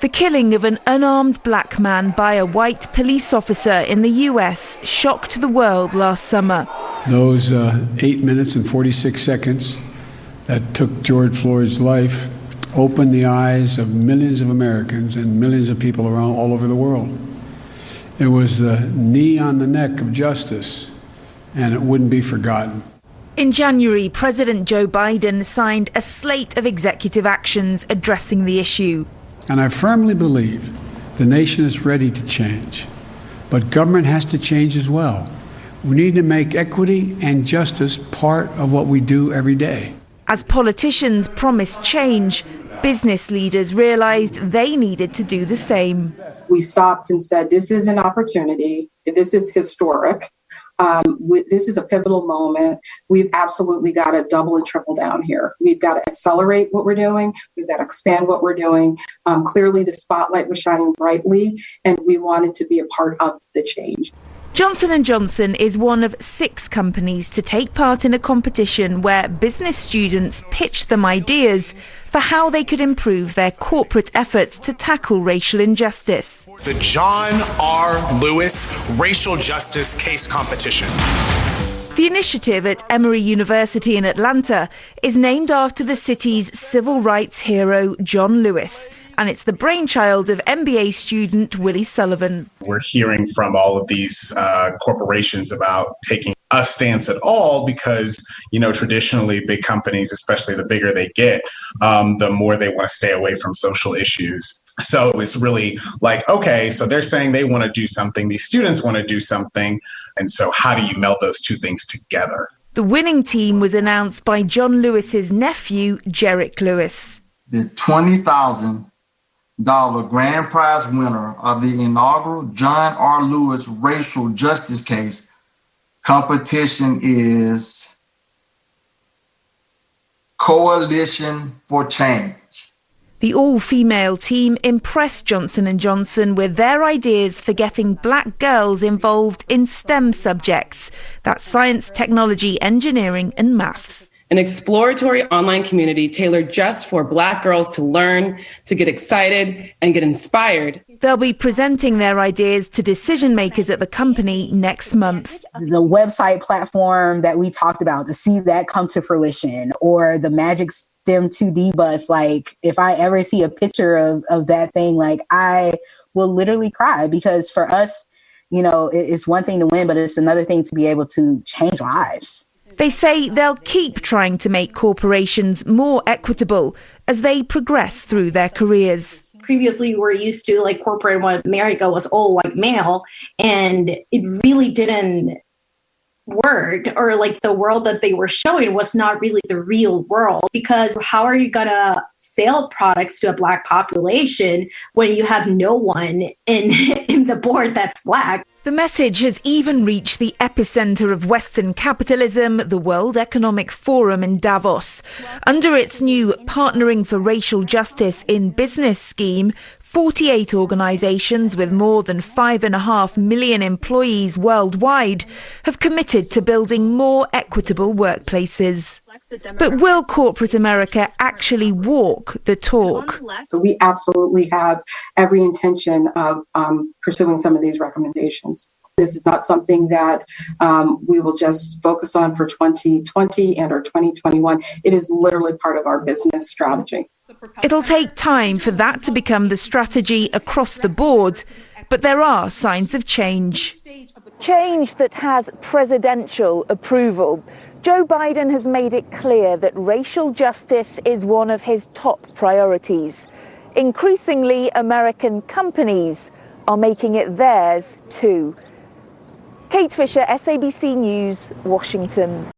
The killing of an unarmed black man by a white police officer in the US shocked the world last summer. Those 8 minutes and 46 seconds that took George Floyd's life opened the eyes of millions of Americans and millions of people around all over the world. It was the knee on the neck of justice, and it wouldn't be forgotten. In January, President Joe Biden signed a slate of executive actions addressing the issue. And I firmly believe the nation is ready to change, but government has to change as well. We need to make equity and justice part of what we do every day. As politicians promised change, business leaders realized they needed to do the same. We stopped and said, this is an opportunity. This is historic. This is a pivotal moment. We've absolutely got to double and triple down here. We've got to accelerate what we're doing. We've got to expand what we're doing. Clearly, the spotlight was shining brightly, and we wanted to be a part of the change. Johnson & Johnson is one of 6 companies to take part in a competition where business students pitch them ideas for how they could improve their corporate efforts to tackle racial injustice. The John R. Lewis Racial Justice Case Competition. The initiative at Emory University in Atlanta is named after the city's civil rights hero, John Lewis, and it's the brainchild of MBA student Willie Sullivan. We're hearing from all of these corporations about taking a stance at all because, traditionally big companies, especially the bigger they get, the more they want to stay away from social issues. So it's really like, okay, so they're saying they want to do something. These students want to do something. And so how do you meld those two things together? The winning team was announced by John Lewis's nephew, Jerrick Lewis. The $20,000 grand prize winner of the inaugural John R. Lewis Racial Justice Case competition is Coalition for Change. The all-female team impressed Johnson & Johnson with their ideas for getting black girls involved in STEM subjects. That's science, technology, engineering and maths. An exploratory online community tailored just for Black girls to learn, to get excited and get inspired. They'll be presenting their ideas to decision makers at the company next month. The website platform that we talked about, to see that come to fruition, or the Magic STEM 2D bus, like if I ever see a picture of that thing, like I will literally cry, because for us, it's one thing to win, but it's another thing to be able to change lives. They say they'll keep trying to make corporations more equitable as they progress through their careers. Previously, we're used to corporate America was all white male, and it really didn't work, or the world that they were showing was not really the real world, because how are you gonna sell products to a Black population when you have no one in the board that's Black? The message has even reached the epicenter of Western capitalism, the World Economic Forum in Davos. Under its new Partnering for Racial Justice in Business scheme, 48 organisations with more than 5.5 million employees worldwide have committed to building more equitable workplaces. But will corporate America actually walk the talk? So we absolutely have every intention of pursuing some of these recommendations. This is not something that we will just focus on for 2020 and or 2021. It is literally part of our business strategy. It'll take time for that to become the strategy across the board, but there are signs of change. Change that has presidential approval. Joe Biden has made it clear that racial justice is one of his top priorities. Increasingly, American companies are making it theirs too. Kate Fisher, SABC News, Washington.